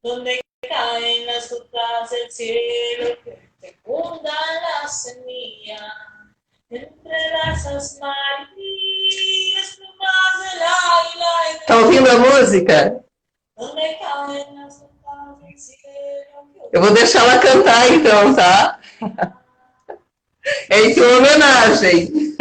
donde caen las gotas del cielo que fecundan la semilla, entrelazas Marías, plumas del águila. Tá ouvindo a música? Donde caen las gotas del cielo. Eu vou deixar ela cantar então, tá? É em tua homenagem.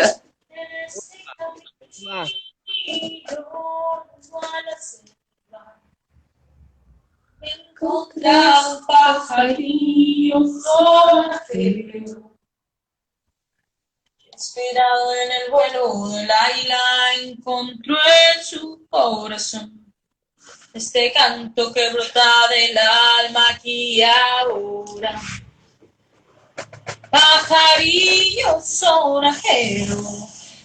Encontrar un pajarillo solitario, inspirado en el vuelo del águila, encontró en su corazón este canto que brota del alma aquí y ahora. Pajarillo sonajero,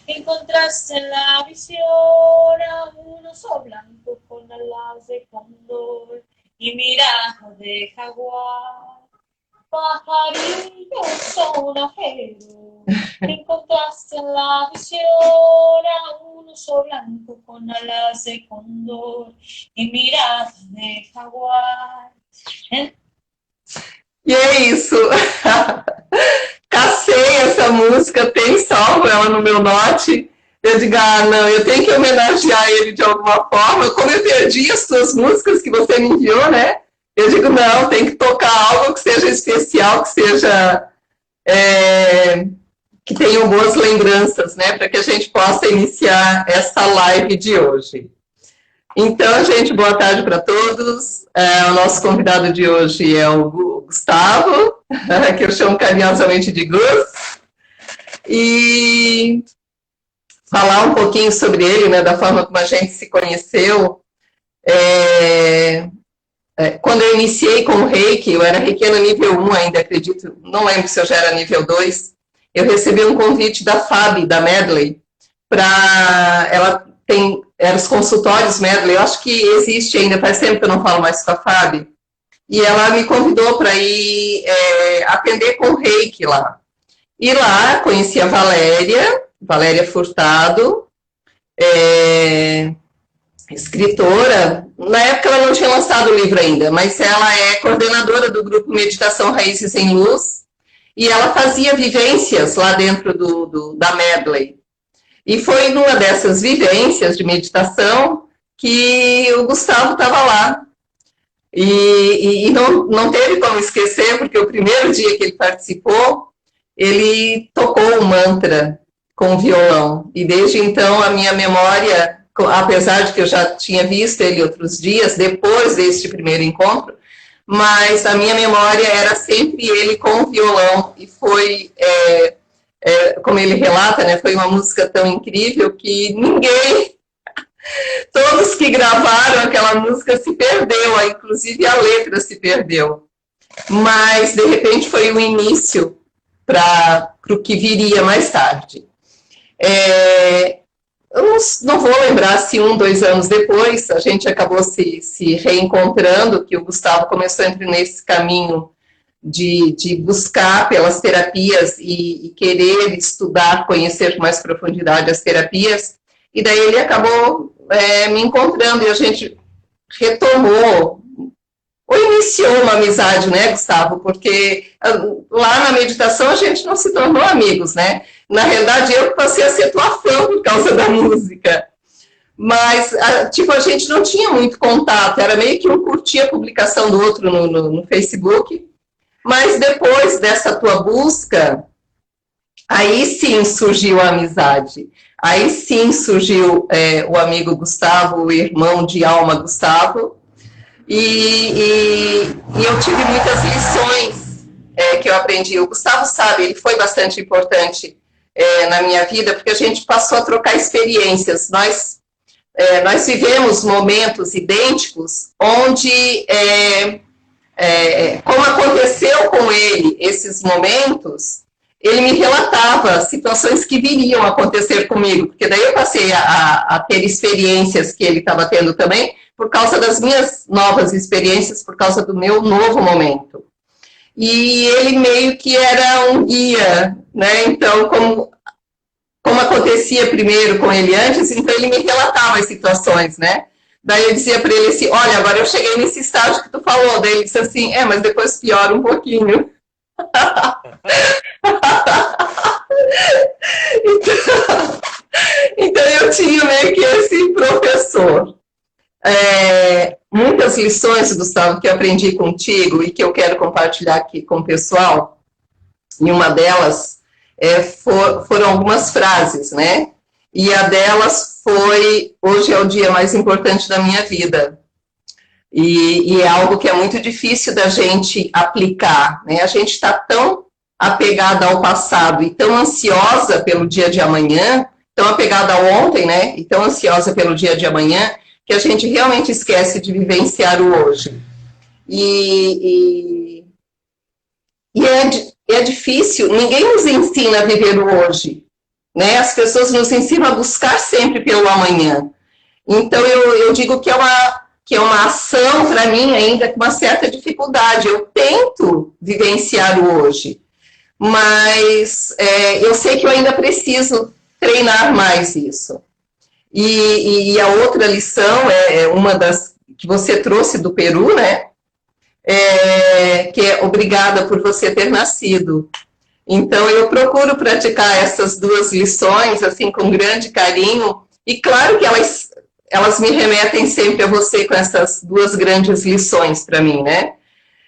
encontraste en la visión a un oso blanco con alas de cóndor y mirada de jaguar. Pajarillo sonajero, encontraste en la visión a un oso blanco con alas de cóndor y mirada de jaguar. E é isso. Cacei essa música, tenho salvo ela no meu note. Eu digo, não, eu tenho que homenagear ele de alguma forma. Como eu perdi as suas músicas que você me enviou, né? Eu digo, não, tem que tocar algo que seja especial, que seja... que tenham boas lembranças, né? Para que a gente possa iniciar essa live de hoje. Então, gente, boa tarde para todos. O nosso convidado de hoje é o Gustavo, que eu chamo carinhosamente de Gus. E falar um pouquinho sobre ele, né, da forma como a gente se conheceu. Quando eu iniciei com o Reiki, eu era reikiana nível 1 ainda, acredito, não lembro se eu já era nível 2, eu recebi um convite da Fabi, da Medley, para... Ela tem... Eram os consultórios Medley, eu acho que existe ainda, faz tempo que eu não falo mais com a Fabi, e ela me convidou para ir atender com o Reiki lá. E lá conheci a Valéria Furtado, escritora. Na época ela não tinha lançado o livro ainda, mas ela é coordenadora do grupo Meditação Raízes em Luz, e ela fazia vivências lá dentro da Medley. E foi numa dessas vivências de meditação que o Gustavo estava lá. E não teve como esquecer, porque o primeiro dia que ele participou, ele tocou um mantra com o violão. E desde então a minha memória, apesar de que eu já tinha visto ele outros dias, depois deste primeiro encontro, mas a minha memória era sempre ele com o violão. E foi... como ele relata, né, foi uma música tão incrível que todos que gravaram aquela música se perdeu, inclusive a letra se perdeu. Mas, de repente, foi o início para o que viria mais tarde. Eu não vou lembrar se 1, 2 anos depois a gente acabou se reencontrando, que o Gustavo começou a entrar nesse caminho de buscar pelas terapias e querer estudar, conhecer com mais profundidade as terapias, e daí ele acabou me encontrando, e a gente retomou, ou iniciou uma amizade, né, Gustavo? Porque lá na meditação a gente não se tornou amigos, né? Na realidade, eu passei a ser tua fã por causa da música. Mas, tipo, a gente não tinha muito contato, era meio que um curtia a publicação do outro no Facebook. Mas depois dessa tua busca, aí sim surgiu a amizade. Aí sim surgiu o amigo Gustavo, o irmão de alma Gustavo. E eu tive muitas lições que eu aprendi. O Gustavo sabe, ele foi bastante importante na minha vida, porque a gente passou a trocar experiências. Nós vivemos momentos idênticos onde... como aconteceu com ele esses momentos, ele me relatava situações que viriam acontecer comigo, porque daí eu passei a ter experiências que ele estava tendo também, por causa das minhas novas experiências, por causa do meu novo momento. E ele meio que era um guia, né? Então, como acontecia primeiro com ele antes, então ele me relatava as situações, né? Daí eu dizia para ele assim, olha, agora eu cheguei nesse estágio que tu falou. Daí ele disse assim, mas depois piora um pouquinho. Então, então eu tinha meio que esse professor. Muitas lições, Gustavo, que eu aprendi contigo e que eu quero compartilhar aqui com o pessoal, e uma delas foram algumas frases, né? E a delas foi, hoje é o dia mais importante da minha vida. E é algo que é muito difícil da gente aplicar, né? A gente está tão apegada ao passado e tão ansiosa pelo dia de amanhã, tão apegada ao ontem, né? E tão ansiosa pelo dia de amanhã, que a gente realmente esquece de vivenciar o hoje. É difícil, ninguém nos ensina a viver o hoje, né? As pessoas nos ensinam a buscar sempre pelo amanhã. Então, eu digo que é uma ação, para mim, ainda com uma certa dificuldade. Eu tento vivenciar o hoje, mas eu sei que eu ainda preciso treinar mais isso. E a outra lição é uma das que você trouxe do Peru, né? Que é obrigada por você ter nascido. Então, eu procuro praticar essas duas lições, assim, com grande carinho, e claro que elas me remetem sempre a você com essas duas grandes lições para mim, né?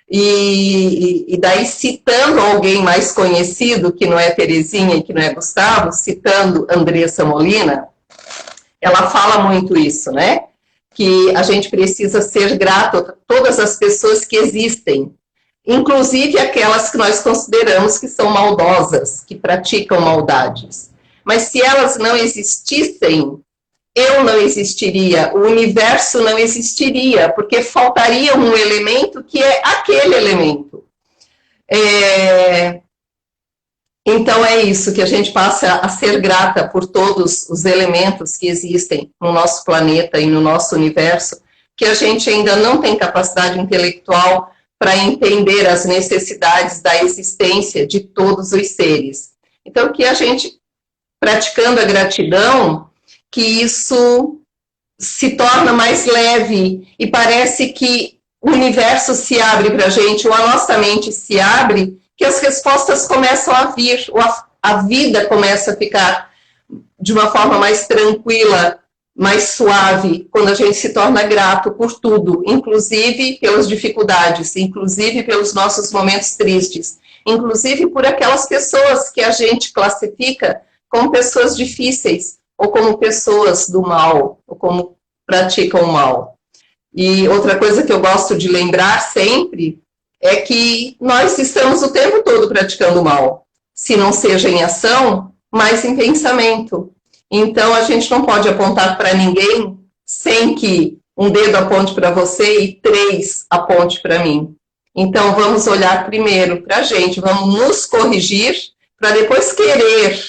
E daí, citando alguém mais conhecido, que não é Terezinha e que não é Gustavo, citando Andressa Molina, ela fala muito isso, né? Que a gente precisa ser grato a todas as pessoas que existem, inclusive aquelas que nós consideramos que são maldosas, que praticam maldades. Mas se elas não existissem, eu não existiria, o universo não existiria, porque faltaria um elemento que é aquele elemento. Então é isso, que a gente passa a ser grata por todos os elementos que existem no nosso planeta e no nosso universo, que a gente ainda não tem capacidade intelectual para entender as necessidades da existência de todos os seres. Então, que a gente, praticando a gratidão, que isso se torna mais leve e parece que o universo se abre para a gente, ou a nossa mente se abre, que as respostas começam a vir, ou a vida começa a ficar de uma forma mais tranquila, mais suave, quando a gente se torna grato por tudo, inclusive pelas dificuldades, inclusive pelos nossos momentos tristes, inclusive por aquelas pessoas que a gente classifica como pessoas difíceis, ou como pessoas do mal, ou como praticam o mal. E outra coisa que eu gosto de lembrar sempre é que nós estamos o tempo todo praticando o mal. Se não seja em ação, mas em pensamento. Então, a gente não pode apontar para ninguém sem que um dedo aponte para você e 3 aponte para mim. Então, vamos olhar primeiro para a gente, vamos nos corrigir, para depois querer.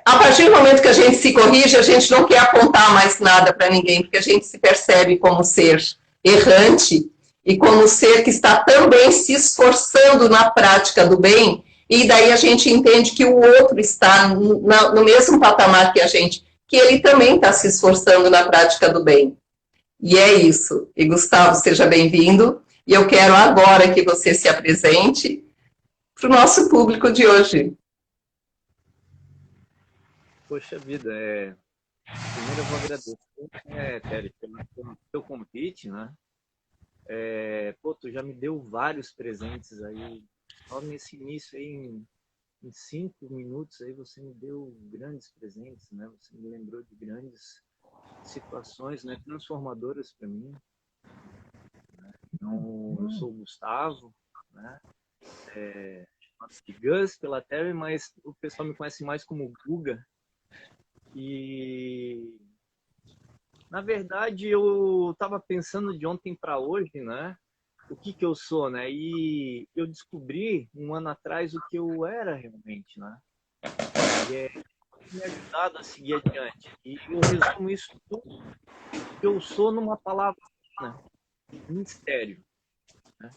A partir do momento que a gente se corrige, a gente não quer apontar mais nada para ninguém, porque a gente se percebe como ser errante e como ser que está também se esforçando na prática do bem, e daí a gente entende que o outro está no mesmo patamar que a gente, que ele também está se esforçando na prática do bem. E é isso. E Gustavo, seja bem-vindo. E eu quero agora que você se apresente para o nosso público de hoje. Poxa vida, primeiro eu vou agradecer, Kelly, pelo seu convite, né? Tu já me deu vários presentes aí, só nesse início aí, em 5 minutos aí você me deu grandes presentes, né? Você me lembrou de grandes situações, né, transformadoras para mim. Né? Então, eu sou o Gustavo, né? De Gus pela Terry, mas o pessoal me conhece mais como Guga. E na verdade eu estava pensando de ontem para hoje, né? O que eu sou, né? E eu descobri 1 ano atrás o que eu era realmente, né? E me ajudado a seguir adiante. E eu resumo isso tudo que eu sou numa palavra, né? Mistério. Né?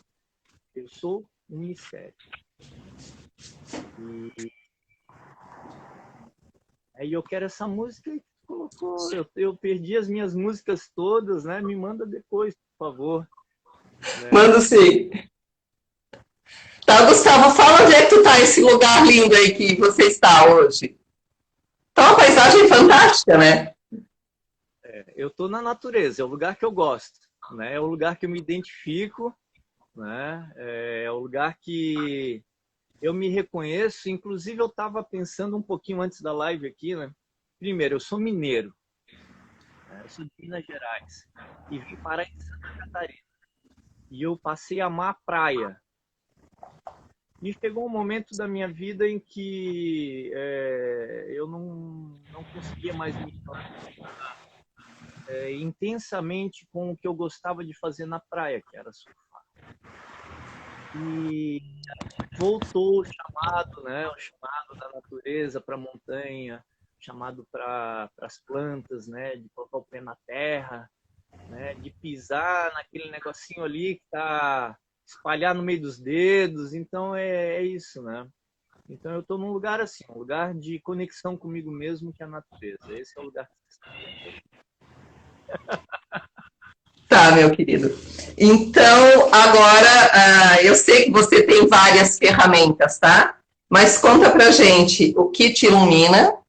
Eu sou um mistério. E aí eu quero essa música colocou, eu perdi as minhas músicas todas, né? Me manda depois, por favor. Né? Mando sim. Tá, Gustavo, fala onde é que tu tá, esse lugar lindo aí que você está hoje. Tá uma paisagem fantástica, né? Eu tô na natureza, é o lugar que eu gosto, né? É o lugar que eu me identifico, né? É o lugar que eu me reconheço. Inclusive, eu estava pensando um pouquinho antes da live aqui, né? Primeiro, eu sou mineiro, né? Eu sou de Minas Gerais e vim parar em Santa Catarina. E eu passei a amar a praia. E chegou um momento da minha vida em que eu não conseguia mais me relacionar intensamente com o que eu gostava de fazer na praia, que era surfar. E voltou o chamado, né? O chamado da natureza para a montanha, chamado para as plantas, né? De colocar o pé na terra, né? De pisar naquele negocinho ali que está espalhar no meio dos dedos. Então é isso, né? Então eu estou num lugar assim, um lugar de conexão comigo mesmo, que é a natureza. Esse é o lugar que você está. Tá, meu querido. Então, agora, eu sei que você tem várias ferramentas, tá? Mas conta pra gente o que te ilumina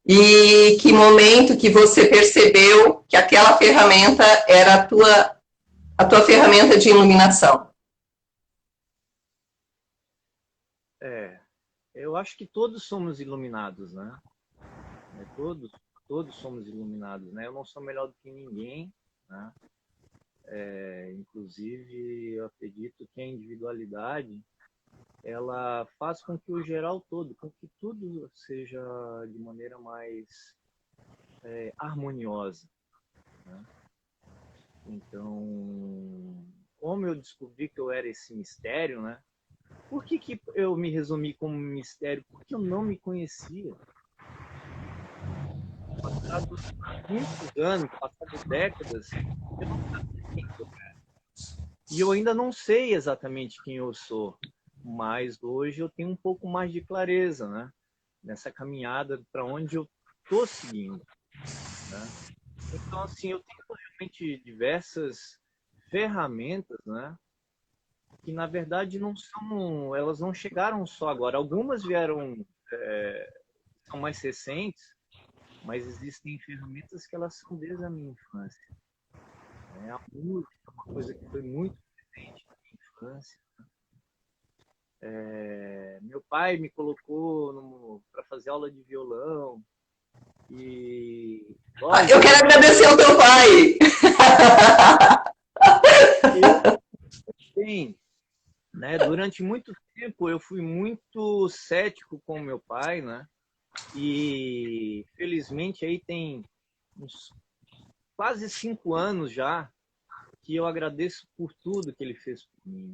e que momento que você percebeu que aquela ferramenta era a tua ferramenta de iluminação. Eu acho que todos somos iluminados, né? Todos somos iluminados, né? Eu não sou melhor do que ninguém, né? Inclusive, eu acredito que a individualidade ela faz com que o geral todo, com que tudo seja de maneira mais harmoniosa, né? Então, como eu descobri que eu era esse mistério, né? Por que eu me resumi como mistério? Porque eu não me conhecia. Passados muitos anos, passadas décadas, eu não sabia quem eu era. E eu ainda não sei exatamente quem eu sou, mas hoje eu tenho um pouco mais de clareza, né? Nessa caminhada para onde eu estou seguindo, né? Então, assim, eu tenho realmente diversas ferramentas, né? Que na verdade não são, elas não chegaram só agora. Algumas vieram, são mais recentes, mas existem ferramentas que elas são desde a minha infância. A música é uma coisa que foi muito presente na minha infância. Meu pai me colocou para fazer aula de violão e lógico, Eu quero agradecer ao teu pai. Sim, né? Durante muito tempo eu fui muito cético com meu pai, né? E felizmente aí tem uns quase 5 anos já que eu agradeço por tudo que ele fez por mim,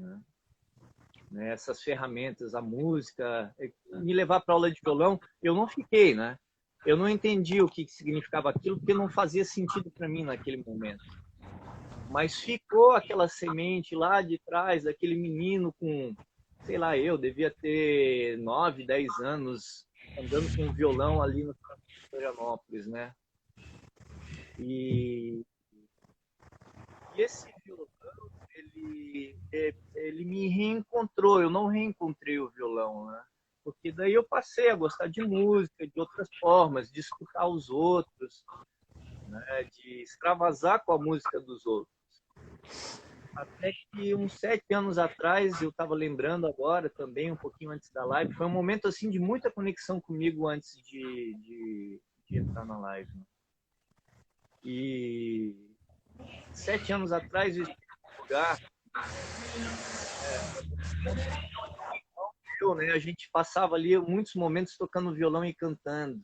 né? Essas ferramentas, a música, me levar para aula de violão, eu não fiquei, né? Eu não entendi o que significava aquilo porque não fazia sentido para mim naquele momento. Mas ficou aquela semente lá de trás, daquele menino com, sei lá, eu devia ter 9, 10 anos, andando com um violão ali no Florianópolis, né? E esse violão, ele me reencontrou, eu não reencontrei o violão, né? Porque daí eu passei a gostar de música, de outras formas, de escutar os outros, né? De extravasar com a música dos outros. Até que uns 7 anos atrás, eu estava lembrando agora também, um pouquinho antes da live, foi um momento assim de muita conexão comigo antes de entrar na live. Né? E 7 anos atrás, eu estive num lugar, né? A gente passava ali muitos momentos tocando violão e cantando.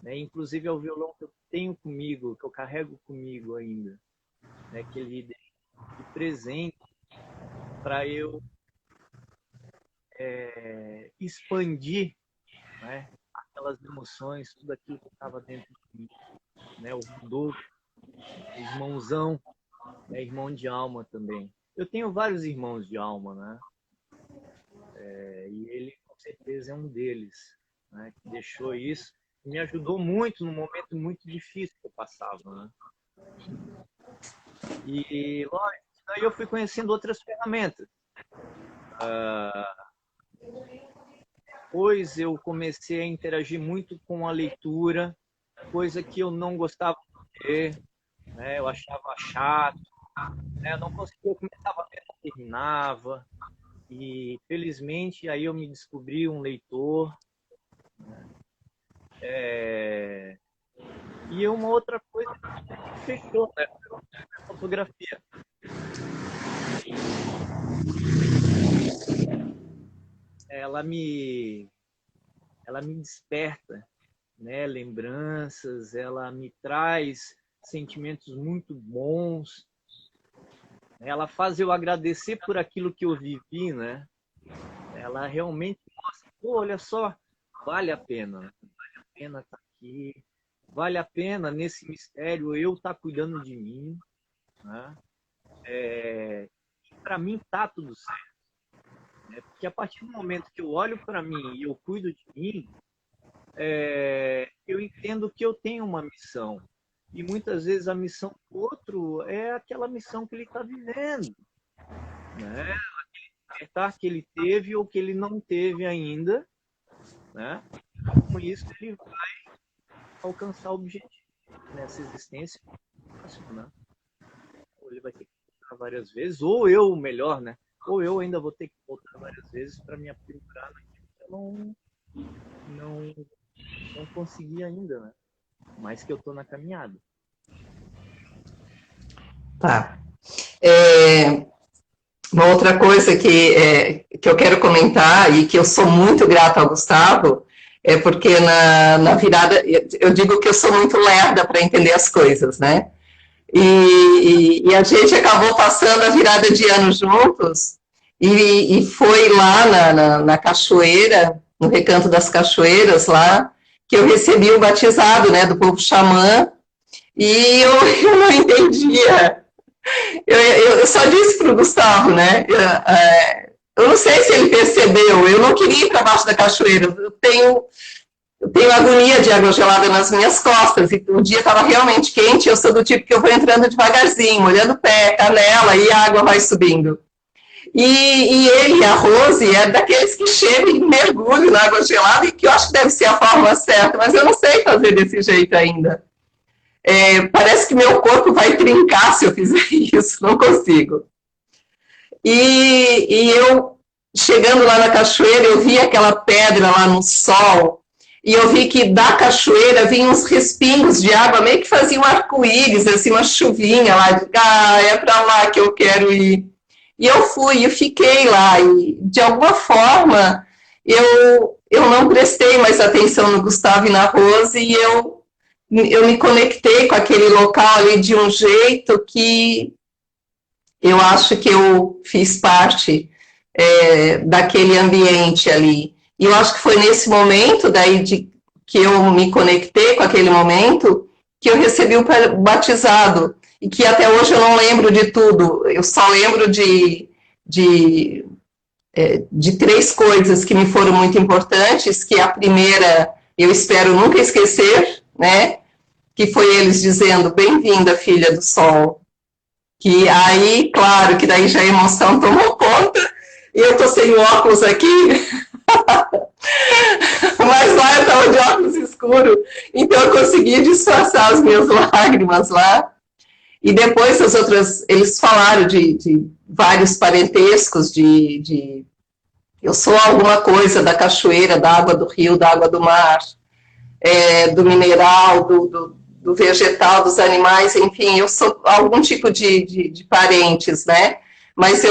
Né? Inclusive é o violão que eu tenho comigo, que eu carrego comigo ainda. Né? Que ele de presente para eu expandir, né, aquelas emoções, tudo aquilo que estava dentro de mim. Né, o Rodolfo, o irmãozão, né, irmão de alma também. Eu tenho vários irmãos de alma, né? E ele, com certeza, é um deles, né, que deixou isso. me ajudou muito num momento muito difícil que eu passava, né? E lógico, daí eu fui conhecendo outras ferramentas. Depois eu comecei a interagir muito com a leitura, coisa que eu não gostava de ter, né? Eu achava chato, né? Eu não conseguia, eu começava a ler, não terminava. E felizmente aí eu me descobri um leitor, né? E uma outra coisa que fechou, né? A fotografia. Ela me desperta, né, lembranças, ela me traz sentimentos muito bons. Ela faz eu agradecer por aquilo que eu vivi, né? Ela realmente mostra, pô, olha só, vale a pena estar aqui, vale a pena nesse mistério eu estar cuidando de mim, né? Para mim tá tudo certo. Porque a partir do momento que eu olho para mim e eu cuido de mim, eu entendo que eu tenho uma missão. E muitas vezes a missão do outro é aquela missão que ele está vivendo, né? Aquele despertar que ele teve ou que ele não teve ainda, né? Com isso ele vai alcançar o objetivo nessa existência, né? Ou ele vai ter que voltar várias vezes, ou eu, melhor, né? Ou eu ainda vou ter que voltar várias vezes para me aprimorar naquilo que eu não consegui ainda, né? Mas que eu estou na caminhada. Tá. Uma outra coisa que eu quero comentar e que eu sou muito grata ao Gustavo é porque na virada, eu digo que eu sou muito lerda para entender as coisas, né? E a gente acabou passando a virada de ano juntos e foi lá na cachoeira, no Recanto das Cachoeiras lá, que eu recebi o batizado, né, do povo xamã, e eu não entendia. Eu só disse para o Gustavo, né, eu não sei se ele percebeu, eu não queria ir para baixo da cachoeira, eu tenho agonia de água gelada nas minhas costas, e o dia estava realmente quente, eu sou do tipo que eu vou entrando devagarzinho, molhando o pé, canela, e a água vai subindo. E ele, a Rose, é daqueles que chegam e mergulham na água gelada, e que eu acho que deve ser a forma certa, mas eu não sei fazer desse jeito ainda. Parece que meu corpo vai trincar se eu fizer isso, não consigo. E eu, chegando lá na cachoeira, eu vi aquela pedra lá no sol, e eu vi que da cachoeira vinham uns respingos de água, meio que faziam um arco-íris, assim, uma chuvinha lá, é para lá que eu quero ir. E eu fui, eu fiquei lá, e de alguma forma eu não prestei mais atenção no Gustavo e na Rose, e eu me conectei com aquele local ali de um jeito que eu acho que eu fiz parte daquele ambiente ali. E eu acho que foi nesse momento daí que eu me conectei com aquele momento que eu recebi o batizado. E que até hoje eu não lembro de tudo. Eu só lembro de 3 coisas que me foram muito importantes, que a primeira eu espero nunca esquecer, né? Que foi eles dizendo, bem-vinda, filha do sol. Que aí, claro, que daí já a emoção tomou conta, e eu tô sem óculos aqui, mas lá eu estava de óculos escuro, então eu consegui disfarçar as minhas lágrimas lá. E depois as outras, eles falaram de vários parentescos, eu sou alguma coisa da cachoeira, da água do rio, da água do mar, do mineral, do vegetal, dos animais, enfim, eu sou algum tipo de parentes, né? Mas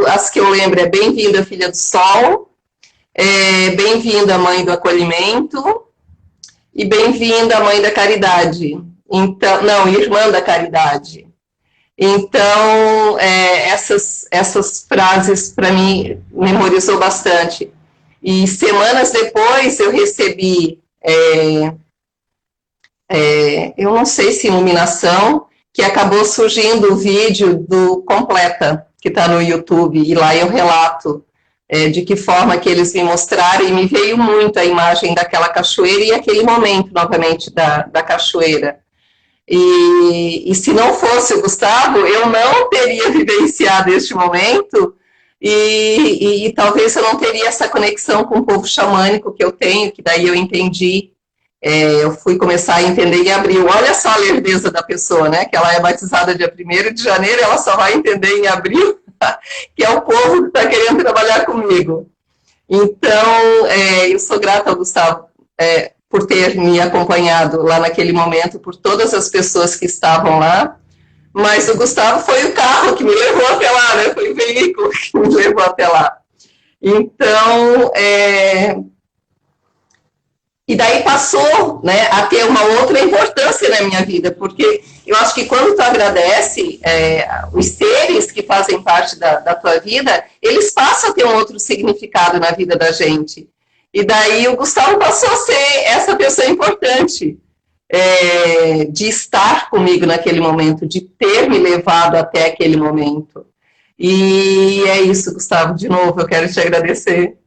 as que eu lembro é bem-vinda, filha do sol, bem-vinda, mãe do acolhimento, e bem-vinda, mãe da caridade. Então, não, irmã da caridade. Então, essas frases, para mim, memorizou bastante. E semanas depois, eu recebi, eu não sei se iluminação, que acabou surgindo o vídeo do Completa, que está no YouTube, e lá eu relato de que forma que eles me mostraram, e me veio muito a imagem daquela cachoeira e aquele momento, novamente, da cachoeira. E se não fosse o Gustavo, eu não teria vivenciado este momento, e talvez eu não teria essa conexão com o povo xamânico que eu tenho, que daí eu entendi, eu fui começar a entender em abril. Olha só a lerdeza da pessoa, né? Que ela é batizada dia 1º de janeiro, ela só vai entender em abril, que é o povo que está querendo trabalhar comigo. Então, eu sou grata ao Gustavo por ter me acompanhado lá naquele momento, por todas as pessoas que estavam lá, mas o Gustavo foi o carro que me levou até lá, né? Foi o veículo que me levou até lá. Então, e daí passou, né, a ter uma outra importância na minha vida, porque eu acho que quando tu agradece, os seres que fazem parte da tua vida, eles passam a ter um outro significado na vida da gente. E daí o Gustavo passou a ser essa pessoa importante, de estar comigo naquele momento, de ter me levado até aquele momento. E é isso, Gustavo, de novo, eu quero te agradecer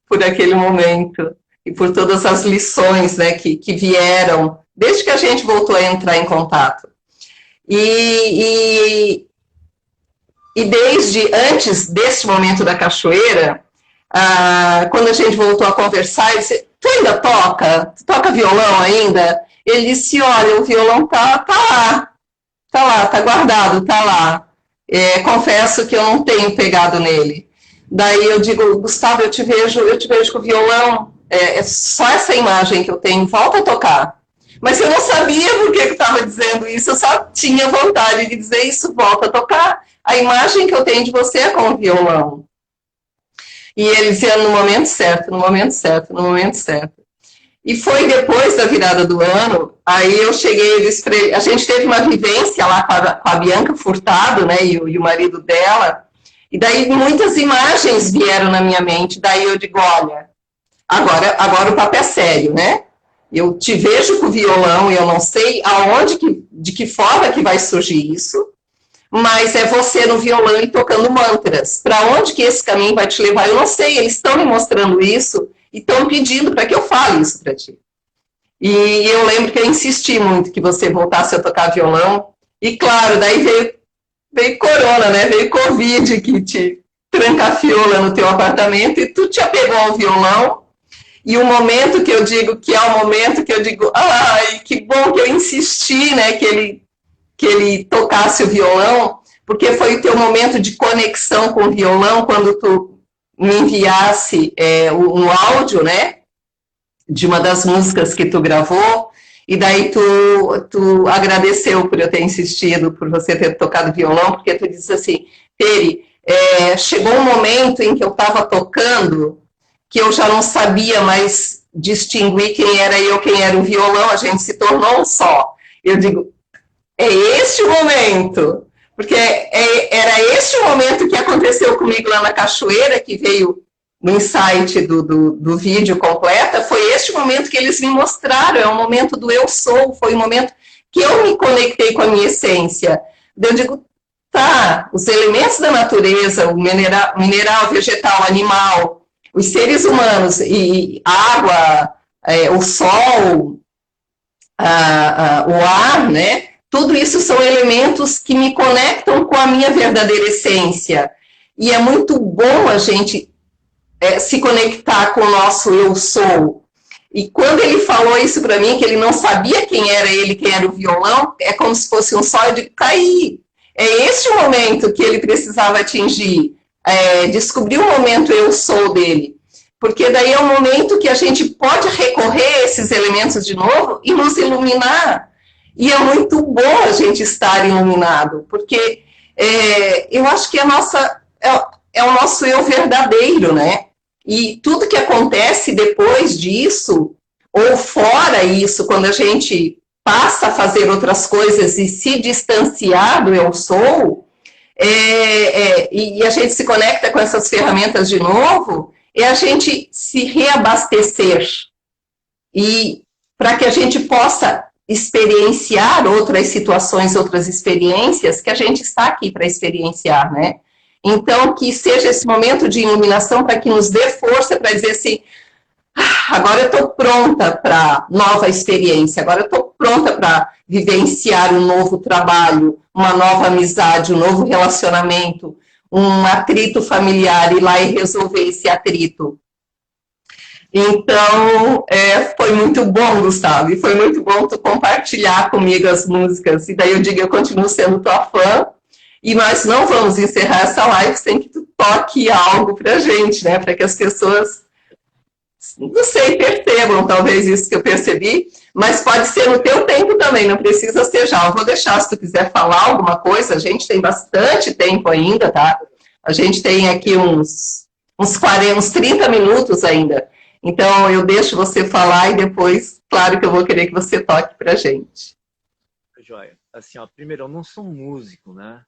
por aquele momento e por todas as lições, né, que vieram desde que a gente voltou a entrar em contato. E desde antes desse momento da cachoeira, quando a gente voltou a conversar, ele disse, tu ainda toca? Tu toca violão ainda? Ele disse, olha, o violão tá lá, tá guardado, tá lá. Confesso que eu não tenho pegado nele. Daí eu digo, Gustavo, eu te vejo com o violão, é só essa imagem que eu tenho, volta a tocar. Mas eu não sabia por que eu estava dizendo isso, eu só tinha vontade de dizer isso, volta a tocar. A imagem que eu tenho de você é com o violão. E ele dizia, no momento certo, no momento certo, no momento certo. E foi depois da virada do ano, aí eu cheguei e disse para ele, a gente teve uma vivência lá com a Bianca Furtado, né, e o marido dela, e daí muitas imagens vieram na minha mente, daí eu digo, olha, agora o papo é sério, né? Eu te vejo com o violão e eu não sei de que forma que vai surgir isso, mas é você no violão e tocando mantras. Para onde que esse caminho vai te levar? Eu não sei, eles estão me mostrando isso e estão pedindo para que eu fale isso para ti. E eu lembro que eu insisti muito que você voltasse a tocar violão, e claro, daí veio corona, né? Veio Covid que te trancafiou lá no teu apartamento e tu te apegou ao violão. E o momento que eu digo que é o momento que eu digo, ai, que bom que eu insisti, né, que ele tocasse o violão, porque foi o teu momento de conexão com o violão, quando tu me enviasse um áudio, né, de uma das músicas que tu gravou, e daí tu agradeceu por eu ter insistido, por você ter tocado violão, porque tu disse assim, Peri, chegou um momento em que eu estava tocando, que eu já não sabia mais distinguir quem era eu, quem era o violão, a gente se tornou um só. Eu digo, é este o momento, porque era este o momento que aconteceu comigo lá na cachoeira, que veio no insight do vídeo completa, foi este momento que eles me mostraram, é o momento do eu sou, foi o momento que eu me conectei com a minha essência. Eu digo, tá, os elementos da natureza, o mineral, vegetal, animal, os seres humanos, e água, o sol, o ar, né? Tudo isso são elementos que me conectam com a minha verdadeira essência. E é muito bom a gente se conectar com o nosso eu sou. E quando ele falou isso para mim, que ele não sabia quem era ele, quem era o violão, é como se fosse um sol, eu digo, caí. É este o momento que ele precisava atingir. Descobrir o momento eu sou dele, porque daí é o momento que a gente pode recorrer a esses elementos de novo e nos iluminar, e é muito bom a gente estar iluminado, porque eu acho que é o nosso eu verdadeiro, né, e tudo que acontece depois disso, ou fora isso, quando a gente passa a fazer outras coisas e se distanciar do eu sou, e a gente se conecta com essas ferramentas de novo, é a gente se reabastecer, e para que a gente possa experienciar outras situações, outras experiências que a gente está aqui para experienciar, né? Então, que seja esse momento de iluminação para que nos dê força para dizer assim, agora eu estou pronta para nova experiência, agora eu estou pronta para vivenciar um novo trabalho, uma nova amizade, um novo relacionamento, um atrito familiar, ir lá e resolver esse atrito. Então, foi muito bom, Gustavo, e foi muito bom tu compartilhar comigo as músicas, e daí eu digo, eu continuo sendo tua fã, e nós não vamos encerrar essa live sem que tu toque algo pra gente, né, para que as pessoas, não sei, percebam talvez isso que eu percebi, mas pode ser no teu tempo também, não precisa ser já. Eu vou deixar, se tu quiser falar alguma coisa, a gente tem bastante tempo ainda, tá? A gente tem aqui uns 40, uns 30 minutos ainda. Então, eu deixo você falar e depois, claro que eu vou querer que você toque pra gente. Joia. Assim, ó, primeiro, eu não sou músico, né?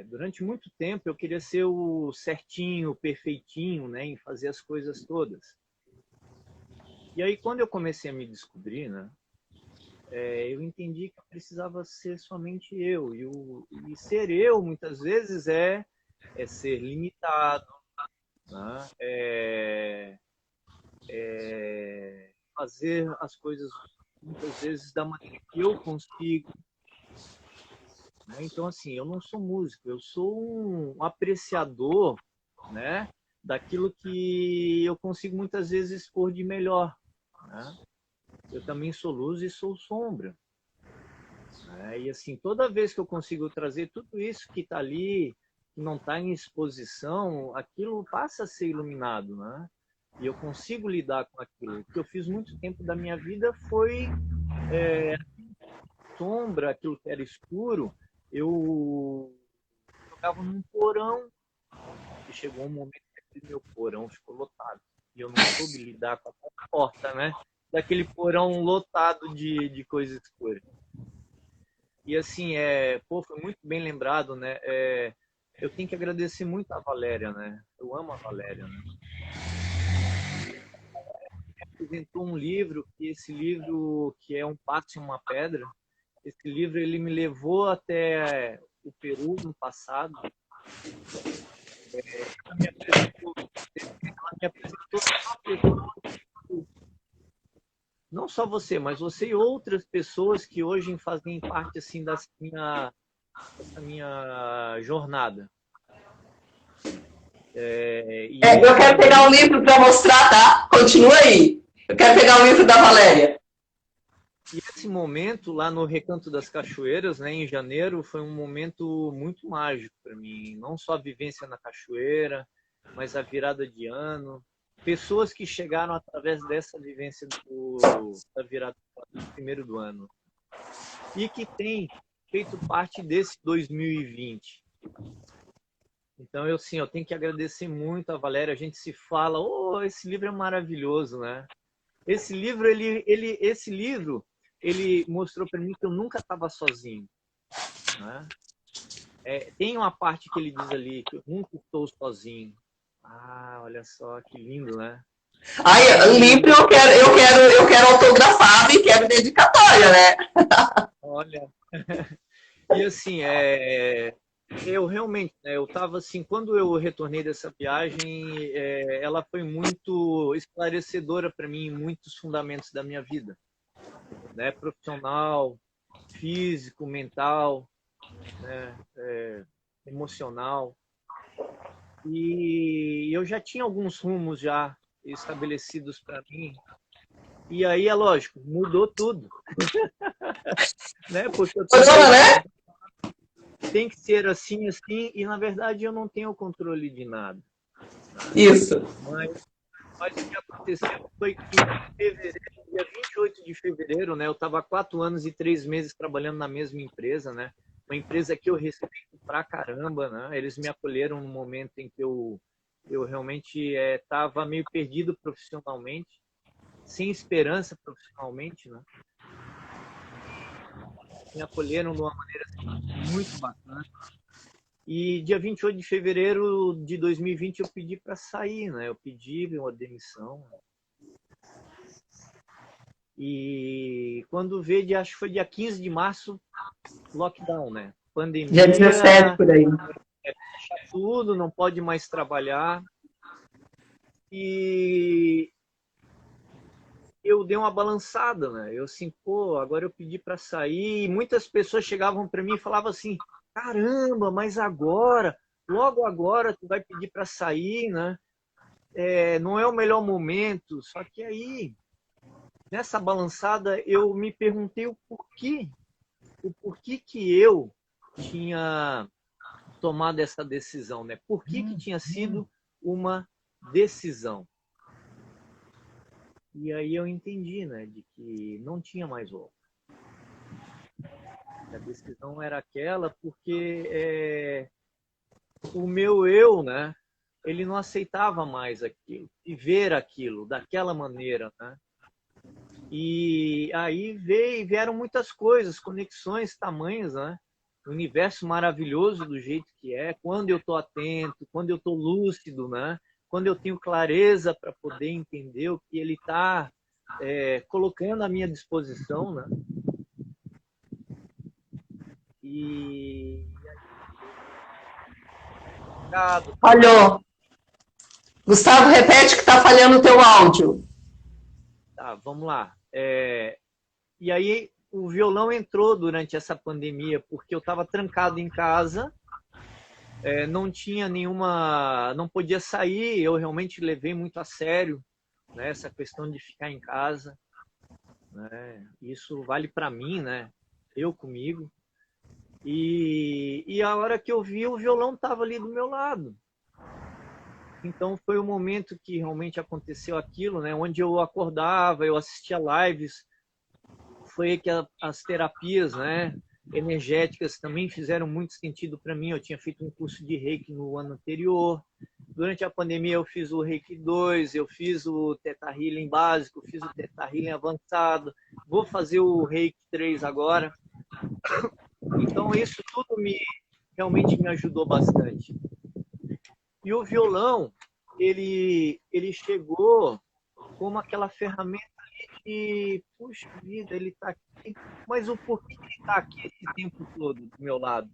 Durante muito tempo eu queria ser o certinho, o perfeitinho, né, em fazer as coisas todas. E aí quando eu comecei a me descobrir, né, eu entendi que eu precisava ser somente eu. E ser eu, muitas vezes, é ser limitado, né? Fazer as coisas, muitas vezes, da maneira que eu consigo. Então, assim, eu não sou músico, eu sou um apreciador, né, daquilo que eu consigo muitas vezes expor de melhor, né? Eu também sou luz e sou sombra, né? E, assim, toda vez que eu consigo trazer tudo isso que está ali, que não está em exposição, aquilo passa a ser iluminado, né? E eu consigo lidar com aquilo. O que eu fiz muito tempo da minha vida foi sombra, aquilo que era escuro. Eu jogava num porão e chegou um momento que meu porão ficou lotado. E eu não soube lidar com a porta, né? Daquele porão lotado de coisa escura. E assim, foi muito bem lembrado, né? Eu tenho que agradecer muito a Valéria, né? Eu amo a Valéria, né? Apresentou um livro, que esse livro, que é Um Passo em uma Pedra, esse livro ele me levou até o Peru no passado. Ela me apresentou não só você, mas você e outras pessoas que hoje fazem parte assim dessa minha jornada. Eu quero pegar um livro para mostrar, tá? Continua aí. Eu quero pegar o livro da Valéria. E esse momento lá no Recanto das Cachoeiras, né, em janeiro, foi um momento muito mágico para mim. Não só a vivência na cachoeira, mas a virada de ano. Pessoas que chegaram através dessa vivência da virada do primeiro do ano. E que tem feito parte desse 2020. Então, eu tenho que agradecer muito a Valéria. A gente se fala, esse livro é maravilhoso, né? Esse livro, ele mostrou para mim que eu nunca estava sozinho, né? Tem uma parte que ele diz ali, que eu nunca estou sozinho. Olha só, que lindo, né? O livro eu quero autografado e quero dedicatória, né? Olha, e assim, eu realmente, né, eu estava assim, quando eu retornei dessa viagem, ela foi muito esclarecedora para mim em muitos fundamentos da minha vida, né, profissional, físico, mental, né, emocional. E eu já tinha alguns rumos já estabelecidos para mim. E aí, é lógico, mudou tudo. Né? Porque eu tem que ser assim, assim, e na verdade eu não tenho controle de nada. Né? Isso. Mas o que aconteceu foi que em fevereiro, dia 28 de fevereiro, né, eu estava há 4 anos e 3 meses trabalhando na mesma empresa, né? Uma empresa que eu respeito pra caramba, né? Eles me acolheram no momento em que eu realmente estava meio perdido profissionalmente, sem esperança profissionalmente, né? Me acolheram de uma maneira assim, muito bacana. E dia 28 de fevereiro de 2020 eu pedi para sair, né? Eu pedi uma demissão. E quando veio, acho que foi dia 15 de março, lockdown, né? Pandemia, Dia 17 por aí. fecha tudo, não pode mais trabalhar. E eu dei uma balançada, né? Eu assim, pô, agora eu pedi para sair. E muitas pessoas chegavam para mim e falavam assim: caramba, mas agora, logo agora, tu vai pedir para sair, né? Não é o melhor momento. Só que aí, nessa balançada, eu me perguntei o porquê que eu tinha tomado essa decisão, né? Por que tinha sido uma decisão? E aí eu entendi, né, de que não tinha mais volta. A decisão era aquela porque o meu eu, né, ele não aceitava mais aquilo, viver aquilo daquela maneira, né? E aí vieram muitas coisas, conexões, tamanhos, né? O universo maravilhoso do jeito que é, quando eu estou atento, quando eu estou lúcido, né? Quando eu tenho clareza para poder entender o que ele está colocando à minha disposição, né? E Falhou. Gustavo, repete que está falhando o teu áudio. tá, vamos lá. E aí o violão entrou durante essa pandemia porque eu estava trancado em casa, não tinha nenhuma, não podia sair. Eu realmente levei muito a sério, né, essa questão de ficar em casa, né? Isso vale para mim, né? Eu comigo. E a hora que eu vi, o violão estava ali do meu lado. Então foi o momento que realmente aconteceu aquilo, né? Onde eu acordava, eu assistia lives. Foi que as terapias, né, energéticas também fizeram muito sentido para mim. Eu tinha feito um curso de Reiki no ano anterior. Durante a pandemia eu fiz o Reiki 2, eu fiz o Theta Healing básico, fiz o Theta Healing avançado. Vou fazer o Reiki 3 agora. Então isso tudo realmente me ajudou bastante. E o violão, ele chegou como aquela ferramenta que, puxa vida, ele está aqui, mas o porquê ele está aqui esse tempo todo do meu lado?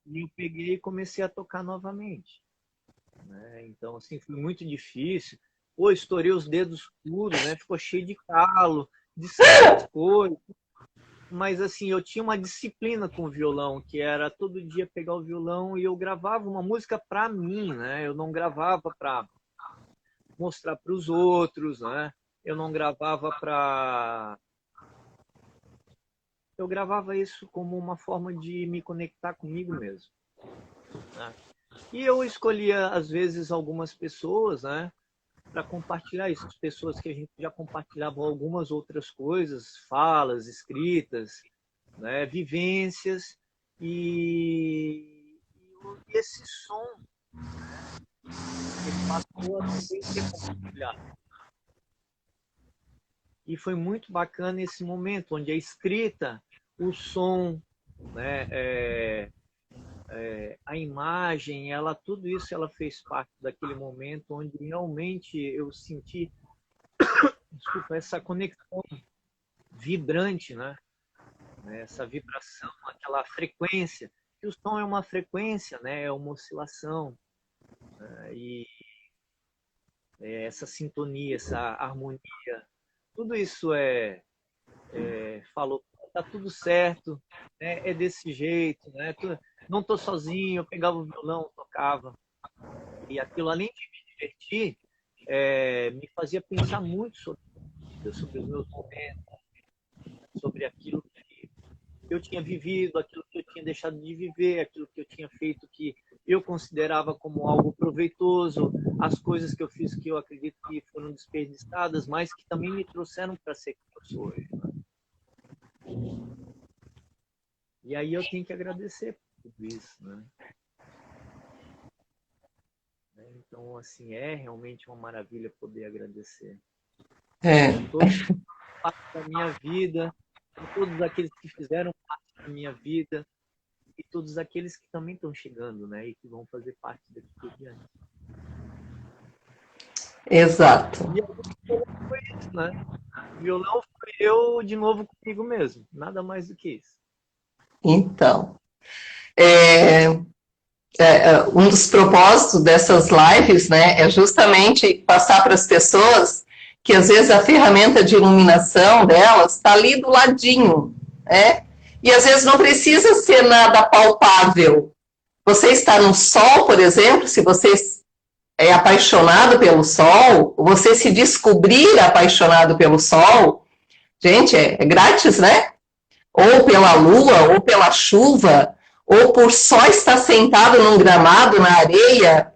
E eu peguei e comecei a tocar novamente, né? Então, assim, foi muito difícil. Pô, estourei os dedos tudo, né? Ficou cheio de calo, de certas coisas. Mas, assim, eu tinha uma disciplina com o violão, que era todo dia pegar o violão e eu gravava uma música para mim, né? Eu não gravava para mostrar para os outros, né? Eu não gravava para... Eu gravava isso como uma forma de me conectar comigo mesmo, né? E eu escolhia, às vezes, algumas pessoas, né, para compartilhar isso. Pessoas que a gente já compartilhava algumas outras coisas, falas, escritas, né, vivências. E esse som, ele passou a também ser compartilhado. E foi muito bacana esse momento, onde a escrita, o som, né, a imagem, tudo isso ela fez parte daquele momento onde realmente eu senti, desculpa, essa conexão vibrante, né? Essa vibração, aquela frequência. E o som é uma frequência, né? É uma oscilação, né? E essa sintonia, essa harmonia, tudo isso falou, tá tudo certo, né? É desse jeito, né? Não tô sozinho, eu pegava o violão, tocava. E aquilo, além de me divertir, me fazia pensar muito sobre os meus momentos, sobre aquilo que eu tinha vivido, aquilo que eu tinha deixado de viver, aquilo que eu tinha feito que eu considerava como algo proveitoso, as coisas que eu fiz que eu acredito que foram desperdiçadas, mas que também me trouxeram para ser quem eu sou hoje, né? E aí eu tenho que agradecer por tudo isso, né? Então, assim, é realmente uma maravilha poder agradecer. Todos parte da minha vida, todos aqueles que fizeram parte da minha vida e todos aqueles que também estão chegando, né? E que vão fazer parte daqui por diante. Exato. E aí, foi isso, né? O violão foi eu de novo comigo mesmo. Nada mais do que isso. Então, um dos propósitos dessas lives, né, é justamente passar para as pessoas que às vezes a ferramenta de iluminação delas está ali do ladinho, né? E às vezes não precisa ser nada palpável. Você está no sol, por exemplo, se você é apaixonado pelo sol, você se descobrir apaixonado pelo sol, gente, é grátis, né? Ou pela lua, ou pela chuva, ou por só estar sentado num gramado na areia.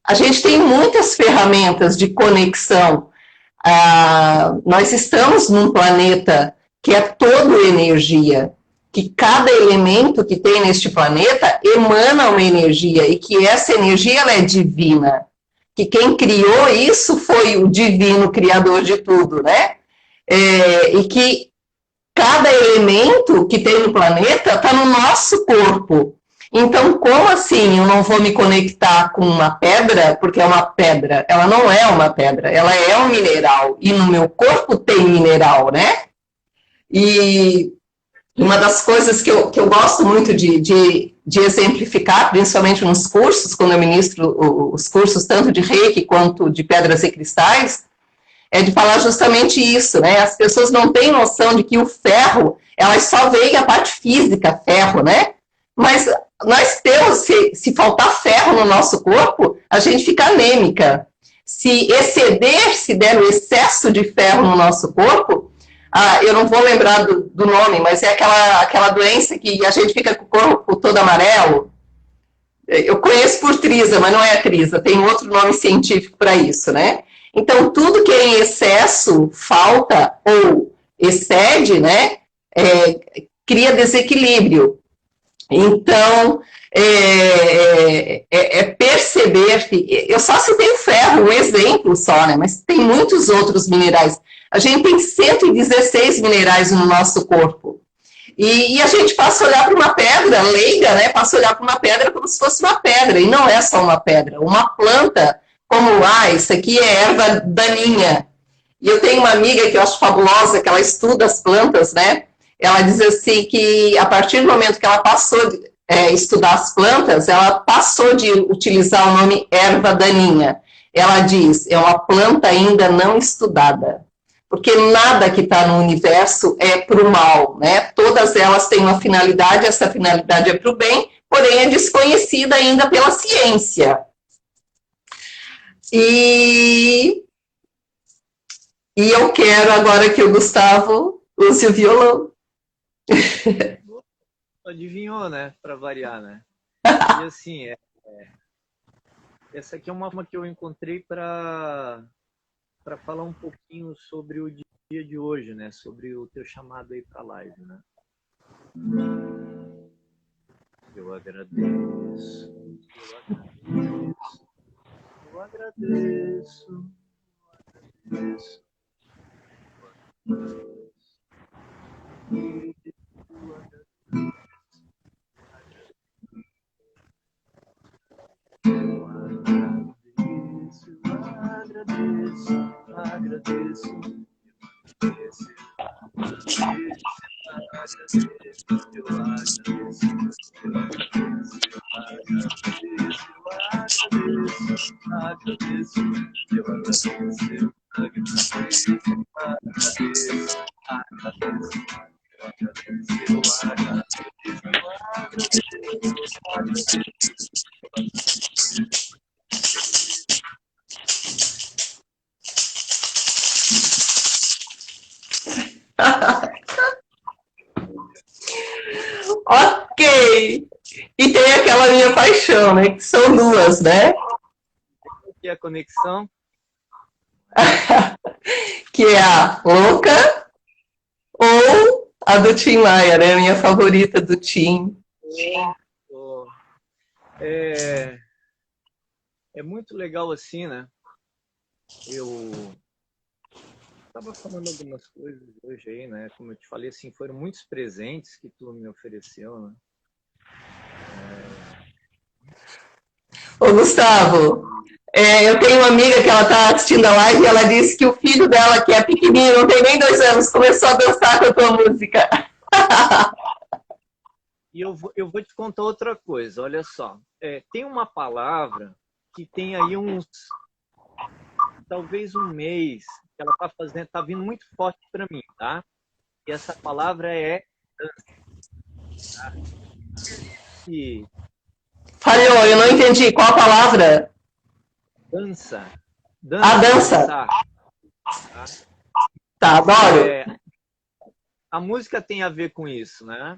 A gente tem muitas ferramentas de conexão. Nós estamos num planeta que é todo energia, que cada elemento que tem neste planeta emana uma energia, e que essa energia ela é divina, que quem criou isso foi o divino criador de tudo, né? E que cada elemento que tem no planeta está no nosso corpo. Então, como assim eu não vou me conectar com uma pedra, porque é uma pedra? Ela não é uma pedra, ela é um mineral, e no meu corpo tem mineral, né? E uma das coisas que eu gosto muito de exemplificar, principalmente nos cursos, quando eu ministro os cursos tanto de Reiki quanto de pedras e cristais, é de falar justamente isso, né? As pessoas não têm noção de que o ferro, elas só veem a parte física, ferro, né? Mas nós temos, se faltar ferro no nosso corpo, a gente fica anêmica. Se der o excesso de ferro no nosso corpo, eu não vou lembrar do nome, mas é aquela doença que a gente fica com o corpo todo amarelo. Eu conheço por trisa, mas não é a trisa, tem outro nome científico para isso, né? Então, tudo que é em excesso, falta ou excede, né, cria desequilíbrio. Então, perceber que... Eu só citei o ferro, um exemplo só, né, mas tem muitos outros minerais. A gente tem 116 minerais no nosso corpo. E a gente passa a olhar para uma pedra, leiga, né, passa a olhar para uma pedra como se fosse uma pedra, e não é só uma pedra. Uma planta... como, isso aqui é erva daninha. E eu tenho uma amiga que eu acho fabulosa, que ela estuda as plantas, né? Ela diz assim que a partir do momento que ela passou de estudar as plantas, ela passou de utilizar o nome erva daninha. Ela diz, é uma planta ainda não estudada. Porque nada que está no universo é para o mal, né? Todas elas têm uma finalidade, essa finalidade é para o bem, porém é desconhecida ainda pela ciência. E eu quero agora que o Gustavo use o violão. Adivinhou, né? Para variar, né? E assim, essa aqui é uma forma que eu encontrei para falar um pouquinho sobre o dia de hoje, né? Sobre o teu chamado aí para a live, né? Eu agradeço. Eu agradeço. Ok! E tem aquela minha paixão, né? Que são duas, né? E a conexão? Que é a louca ou a do Tim Maia, né? A minha favorita do Tim. É muito legal assim, né? Eu estava falando algumas coisas hoje aí, né? Como eu te falei, assim, foram muitos presentes que tu me ofereceu, né? Ô, Gustavo, eu tenho uma amiga que ela está assistindo a live e ela disse que o filho dela, que é pequenininho, não tem nem 2 anos, começou a dançar com a tua música. eu vou te contar outra coisa, olha só. Tem uma palavra que tem aí talvez um mês, que ela tá vindo muito forte para mim, tá? E essa palavra é dança. Tá? E Falhou, eu não entendi. Qual a palavra? dança. A dança. Dançar, tá? Tá, adoro. A música tem a ver com isso, né?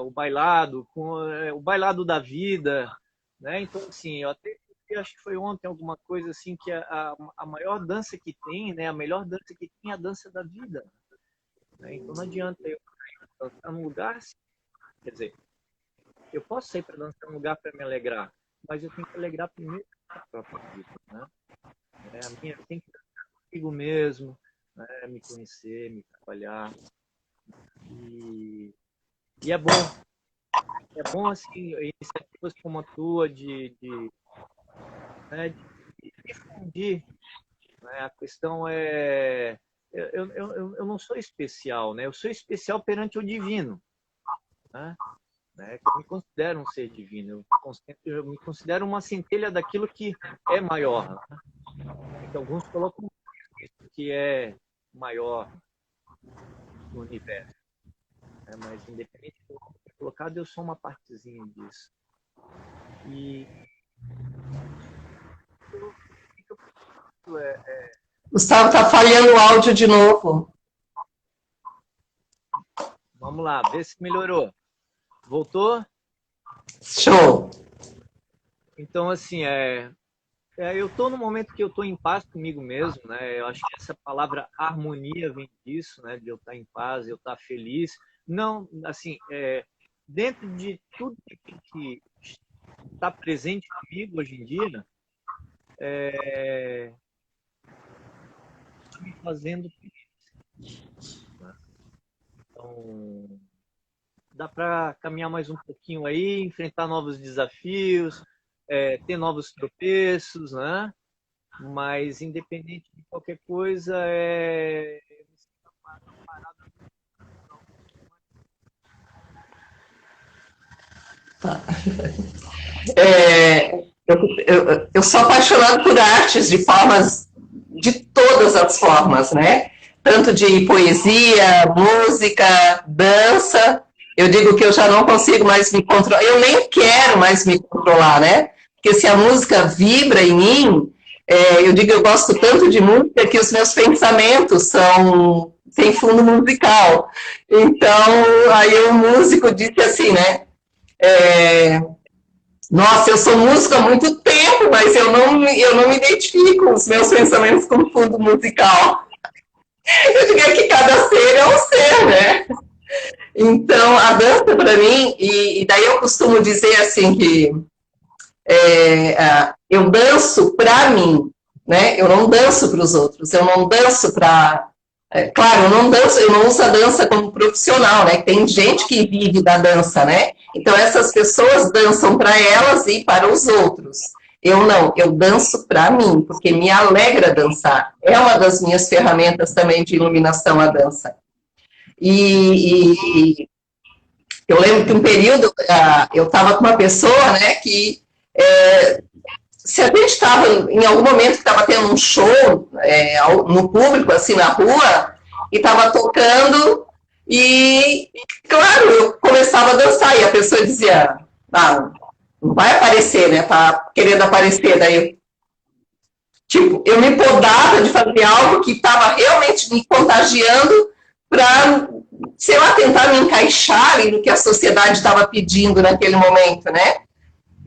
O bailado, o bailado da vida, né? Então, assim, eu até acho que foi ontem alguma coisa assim que a maior dança que tem, né? A melhor dança que tem é a dança da vida, né? Então não adianta eu dançar num lugar, quer dizer, eu posso sair para dançar num lugar para me alegrar, mas eu tenho que alegrar primeiro a própria vida, né? Eu tenho que dançar comigo mesmo, né? Me conhecer, me trabalhar e é bom assim iniciativas como a tua né, de difundir, né? A questão é eu não sou especial, né? Eu sou especial perante o divino, né? Eu me considero um ser divino, eu me considero uma centelha daquilo que é maior, né? Que alguns colocam isso que é maior no universo, né? Mas independente do que é colocado, eu sou uma partezinha disso. E Gustavo, tá falhando o áudio de novo. vamos lá, vê se melhorou. Voltou? Show. Então, assim, eu estou no momento que eu estou em paz comigo mesmo, né? Eu acho que essa palavra harmonia vem disso, né? De eu estar em paz, eu estar feliz. Não, assim, dentro de tudo que está presente comigo hoje em dia, está me fazendo feliz, né? Então, dá para caminhar mais um pouquinho aí, enfrentar novos desafios, ter novos tropeços, né? Mas, independente de qualquer coisa, eu me sinto parado. Eu sou apaixonada por artes de todas as formas, né? Tanto de poesia, música, dança. Eu digo que eu já não consigo mais me controlar, eu nem quero mais me controlar, né? Porque se a música vibra em mim, eu digo que eu gosto tanto de música que os meus pensamentos têm fundo musical. Então, aí o músico disse assim, né? Nossa, eu sou músico há muito tempo, mas eu não me identifico com os meus pensamentos como fundo musical. Eu digo que cada ser é um ser, né? Então, a dança para mim, e daí eu costumo dizer assim que eu danço para mim, né? Eu não danço para os outros, eu não danço para... claro, eu não uso a dança como profissional, né? Tem gente que vive da dança, né? Então essas pessoas dançam para elas e para os outros. Eu não, eu danço para mim, porque me alegra dançar. É uma das minhas ferramentas também de iluminação a dança. E eu lembro que um período eu estava com uma pessoa, né, que se a gente estava em algum momento que estava tendo um show no público, assim, na rua, e estava tocando, e, claro, eu começava a dançar, e a pessoa dizia, não vai aparecer, né, tá querendo aparecer, daí, tipo, eu me podava de fazer algo que estava realmente me contagiando para, sei lá, tentar me encaixar no que a sociedade estava pedindo naquele momento, né?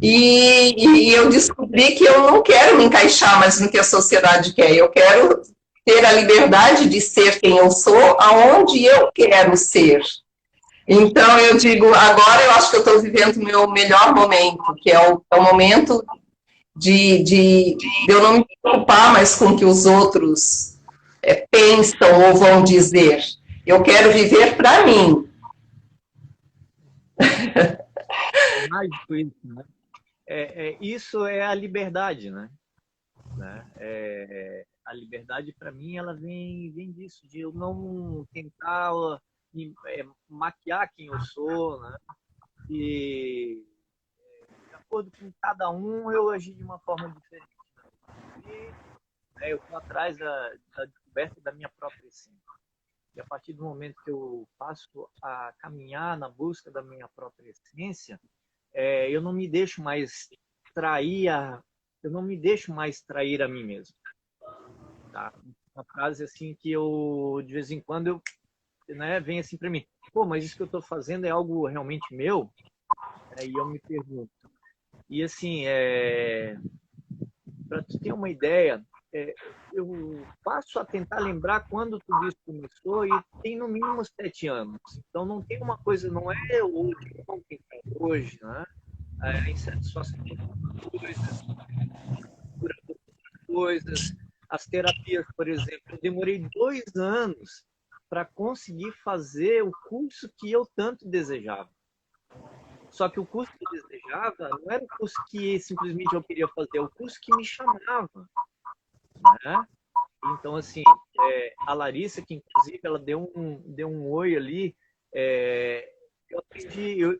E eu descobri que eu não quero me encaixar mais no que a sociedade quer. Eu quero ter a liberdade de ser quem eu sou, aonde eu quero ser. Então, eu digo, agora eu acho que eu estou vivendo o meu melhor momento, que é o momento de eu não me preocupar mais com o que os outros pensam ou vão dizer. Eu quero viver para mim. É mágico isso, né? Isso é a liberdade, né? A liberdade, para mim, ela vem disso, de eu não tentar maquiar quem eu sou, né? E de acordo com cada um, eu agi de uma forma diferente. E eu estou atrás da descoberta da minha própria essência. E a partir do momento que eu passo a caminhar na busca da minha própria essência, eu não me deixo mais trair a mim mesmo. Tá? Uma frase assim que eu, de vez em quando, vem assim para mim, pô, mas isso que eu estou fazendo é algo realmente meu? E eu me pergunto. E assim, para tu ter uma ideia, eu passo a tentar lembrar quando tudo isso começou e tem no mínimo 7 anos. Então não tem uma coisa, não é hoje, não tem hoje, né? A insatisfação de coisas, as terapias, por exemplo. Eu demorei 2 anos para conseguir fazer o curso que eu tanto desejava. Só que o curso que eu desejava não era o curso que simplesmente eu queria fazer, é o curso que me chamava. Né? Então, assim, a Larissa, que inclusive ela deu um oi ali, eu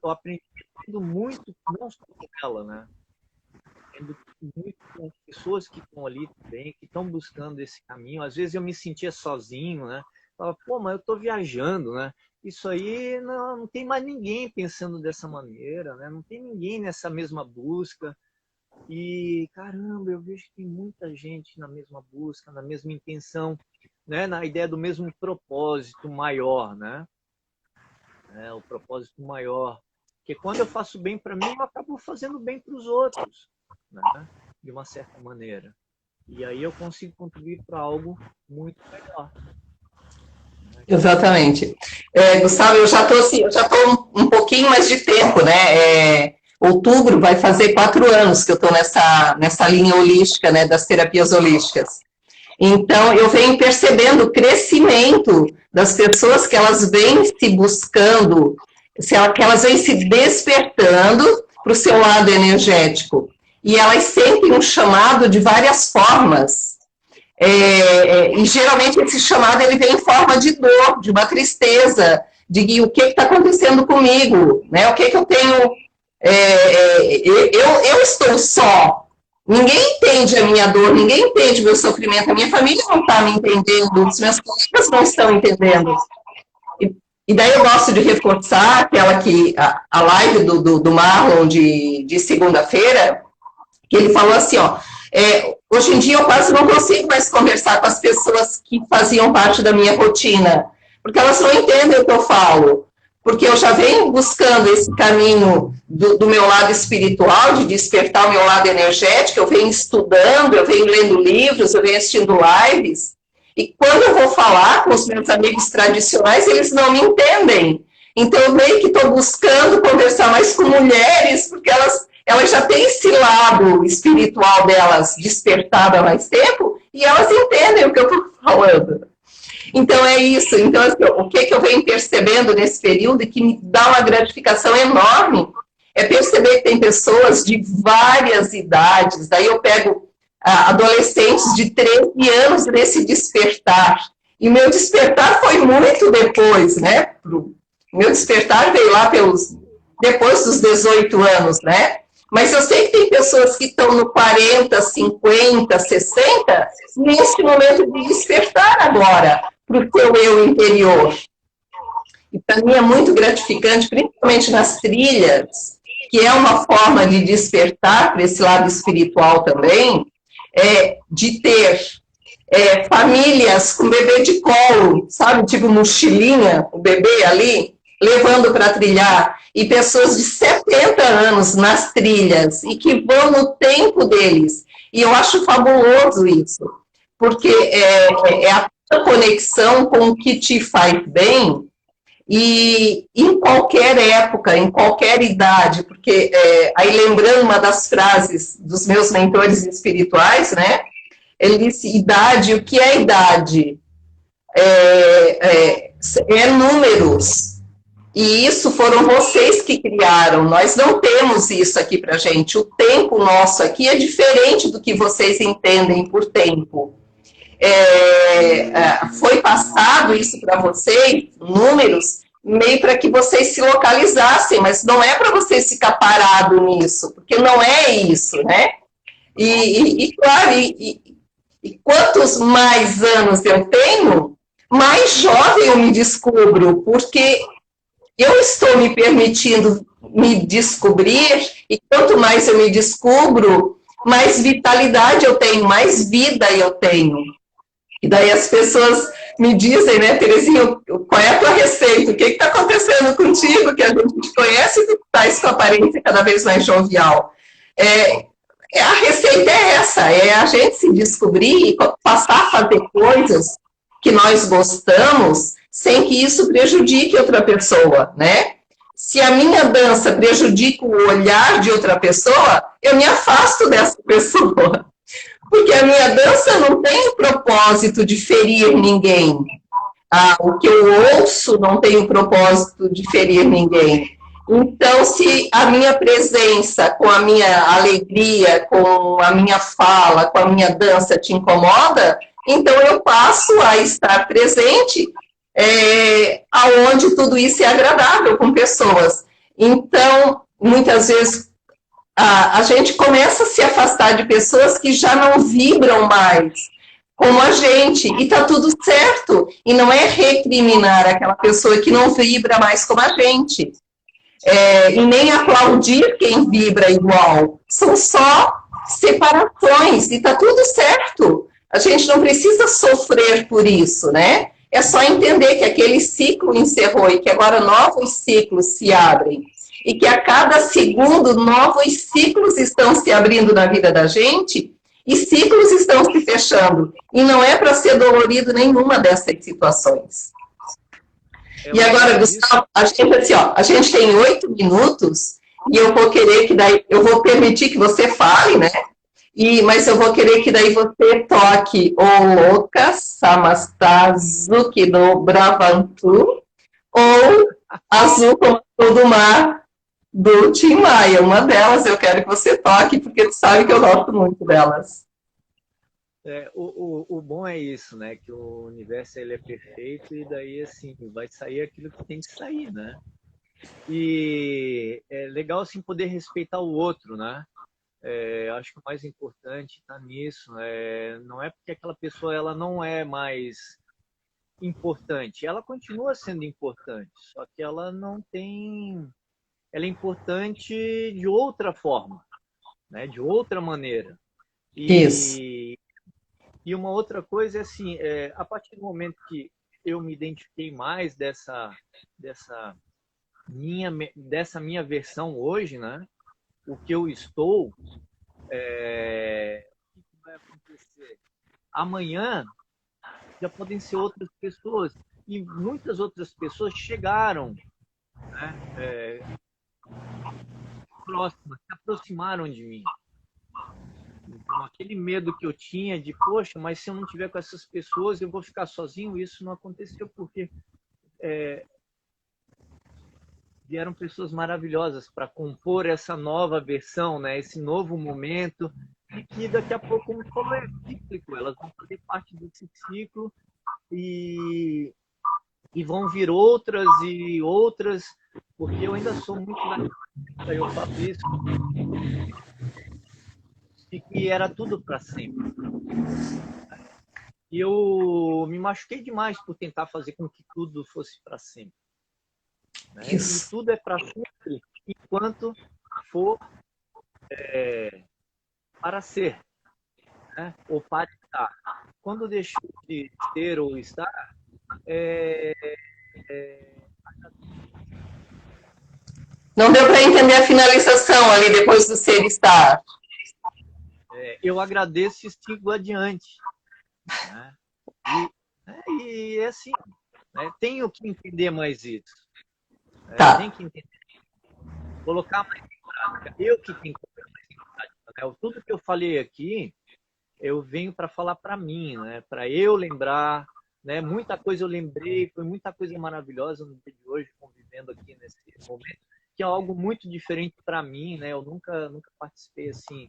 aprendi muito, não só com ela, né? Aprendo muito com as pessoas que estão ali também, que estão buscando esse caminho. Às vezes eu me sentia sozinho, né? Falava, pô, mas eu estou viajando, né? Isso aí não tem mais ninguém pensando dessa maneira, né? Não tem ninguém nessa mesma busca. E, caramba, eu vejo que tem muita gente na mesma busca, na mesma intenção, né? Na ideia do mesmo propósito maior, né? O propósito maior. Porque quando eu faço bem para mim, eu acabo fazendo bem para os outros, né? De uma certa maneira. E aí eu consigo contribuir para algo muito melhor. Exatamente. Gustavo, eu já estou um pouquinho mais de tempo, né? Outubro vai fazer 4 anos que eu estou nessa linha holística, né, das terapias holísticas. Então, eu venho percebendo o crescimento das pessoas que elas vêm se buscando, que elas vêm se despertando para o seu lado energético. E elas sentem um chamado de várias formas. E geralmente esse chamado ele vem em forma de dor, de uma tristeza, de o que está acontecendo comigo, né? O que eu tenho... eu estou só, ninguém entende a minha dor, ninguém entende o meu sofrimento, a minha família não está me entendendo, os meus colegas não estão entendendo. E daí eu gosto de reforçar aquela a live do Marlon de segunda-feira, que ele falou assim, ó, hoje em dia eu quase não consigo mais conversar com as pessoas que faziam parte da minha rotina, porque elas não entendem o que eu falo. Porque eu já venho buscando esse caminho do meu lado espiritual, de despertar o meu lado energético, eu venho estudando, eu venho lendo livros, eu venho assistindo lives, e quando eu vou falar com os meus amigos tradicionais, eles não me entendem. Então, eu meio que estou buscando conversar mais com mulheres, porque elas já têm esse lado espiritual delas despertado há mais tempo, e elas entendem o que eu estou falando. Então, é isso. Então, assim, o que eu venho percebendo nesse período e que me dá uma gratificação enorme é perceber que tem pessoas de várias idades. Daí eu pego adolescentes de 13 anos nesse despertar. E o meu despertar foi muito depois, né? O meu despertar veio lá depois dos 18 anos, né? Mas eu sei que tem pessoas que estão no 40, 50, 60, nesse momento de despertar agora, para o seu eu interior. E para mim é muito gratificante, principalmente nas trilhas, que é uma forma de despertar para esse lado espiritual também, de ter famílias com bebê de colo, sabe, tipo mochilinha, o bebê ali, levando para trilhar, e pessoas de 70 anos nas trilhas, e que vão no tempo deles. E eu acho fabuloso isso, porque é a conexão com o que te faz bem, e em qualquer época, em qualquer idade, porque aí lembrando uma das frases dos meus mentores espirituais, né, ele disse, idade, o que é idade? Números. E isso foram vocês que criaram, nós não temos isso aqui pra gente, o tempo nosso aqui é diferente do que vocês entendem por tempo. foi passado isso para vocês, números, meio para que vocês se localizassem, mas não é para vocês ficar parado nisso, porque não é isso, né? Claro, e quantos mais anos eu tenho, mais jovem eu me descubro, porque eu estou me permitindo me descobrir, e quanto mais eu me descubro, mais vitalidade eu tenho, mais vida eu tenho. E daí as pessoas me dizem, né, Terezinha, qual é a tua receita? O que está acontecendo contigo? Que a gente te conhece e tu estás com a aparência cada vez mais jovial. A receita é essa, é a gente se descobrir e passar a fazer coisas que nós gostamos sem que isso prejudique outra pessoa, né? Se a minha dança prejudica o olhar de outra pessoa, eu me afasto dessa pessoa. Porque a minha dança não tem o propósito de ferir ninguém. O que eu ouço não tem o propósito de ferir ninguém. Então, se a minha presença, com a minha alegria, com a minha fala, com a minha dança te incomoda, então eu passo a estar presente aonde tudo isso é agradável com pessoas. Então, muitas vezes, a gente começa a se afastar de pessoas que já não vibram mais como a gente, e está tudo certo. E não é recriminar aquela pessoa que não vibra mais como a gente. E nem aplaudir quem vibra igual. São só separações, e está tudo certo. A gente não precisa sofrer por isso, né? É só entender que aquele ciclo encerrou e que agora novos ciclos se abrem. E que a cada segundo novos ciclos estão se abrindo na vida da gente e ciclos estão se fechando. E não é para ser dolorido nenhuma dessas situações. E agora, Gustavo, a gente tem 8 minutos e eu vou querer que daí, eu vou permitir que você fale, né? Mas eu vou querer que daí você toque o Louca Samastazuki do Bravantu ou Azul como todo mar do Tim Maia. Uma delas eu quero que você toque, porque tu sabe que eu gosto muito delas. O bom é isso, né? Que o universo ele é perfeito e daí, assim, vai sair aquilo que tem que sair, né? E é legal, assim, poder respeitar o outro, né? Acho que o mais importante está nisso. Não é porque aquela pessoa ela não é mais importante. Ela continua sendo importante, só que ela não tem... Ela é importante de outra forma, né? De outra maneira. Isso. E uma outra coisa é assim, a partir do momento que eu me identifiquei mais dessa minha versão hoje, né? O que eu estou, o que vai acontecer? Amanhã já podem ser outras pessoas. E muitas outras pessoas chegaram, né? Próximas, se aproximaram de mim. Então, aquele medo que eu tinha de, poxa, mas se eu não tiver com essas pessoas, eu vou ficar sozinho, isso não aconteceu, porque vieram pessoas maravilhosas para compor essa nova versão, né? Esse novo momento, e que daqui a pouco, como falou, é cíclico, elas vão fazer parte desse ciclo e vão vir outras e outras, porque eu ainda sou muito eu falo isso, de que era tudo para sempre. E eu me machuquei demais por tentar fazer com que tudo fosse para sempre. Né? E tudo é para sempre enquanto for para ser, né? Ou para estar. Quando deixou de ter ou estar, Não deu para entender a finalização ali depois do ser estar. Eu agradeço e sigo adiante. Né? E assim, né? Tenho que entender mais isso. Tenho que entender. Colocar mais em prática. Eu que tenho que colocar mais em prática. Né? Tudo que eu falei aqui, eu venho para falar para mim, né? Para eu lembrar. Né? Muita coisa eu lembrei, foi muita coisa maravilhosa no dia de hoje, convivendo aqui nesse momento, que é algo muito diferente para mim. Né? Eu nunca participei assim,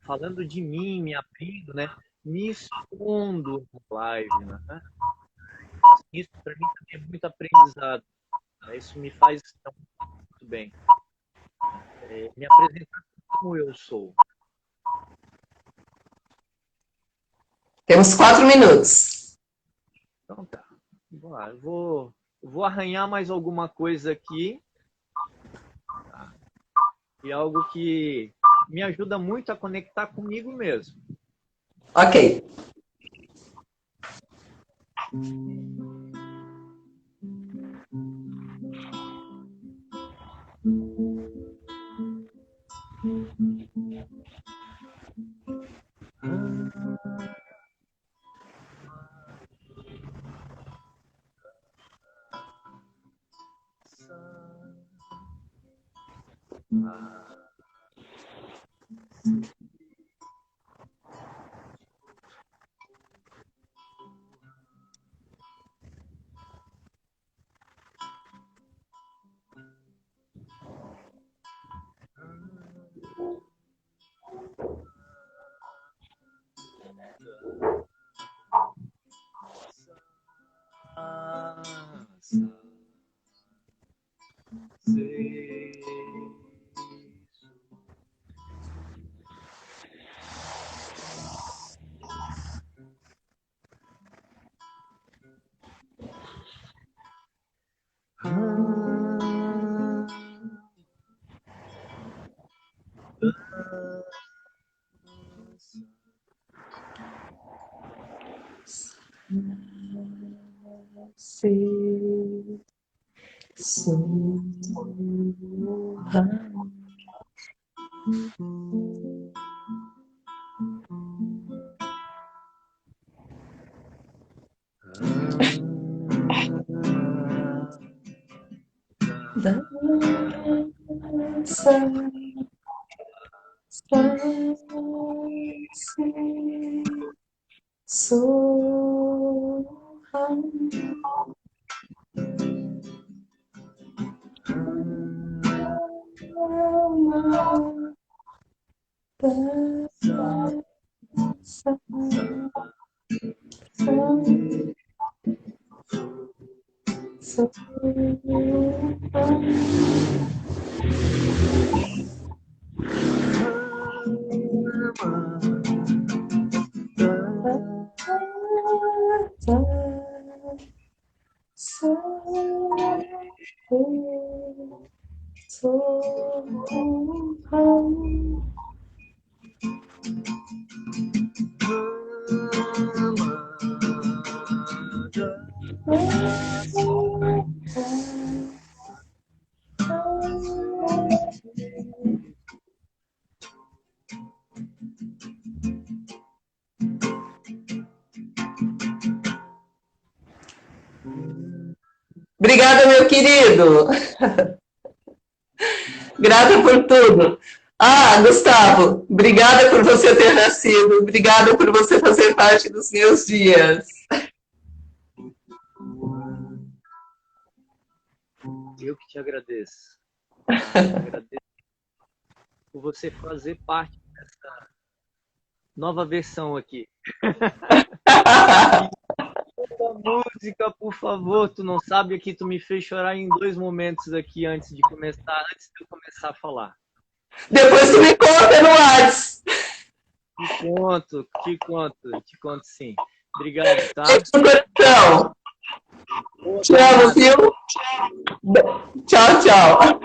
falando de mim, me abrindo, né? me expondo na live, né? Isso para mim também é muito aprendizado. Isso me faz estar muito bem. Me apresentar como eu sou. Temos 4 minutos. Então tá. Vamos lá. Eu vou arranhar mais alguma coisa aqui. Tá? E algo que me ajuda muito a conectar comigo mesmo. Ok. Obrigada, meu querido. Grata por tudo. Ah, Gustavo, obrigada por você ter nascido. Obrigada por você fazer parte dos meus dias. Eu que te agradeço. Agradeço por você fazer parte dessa nova versão aqui. Música, por favor, tu não sabe que tu me fez chorar em 2 momentos aqui antes de eu começar a falar. Depois tu me conta no WhatsApp. Te conto sim. Obrigado, tá? Te amo, viu? Tchau, tchau.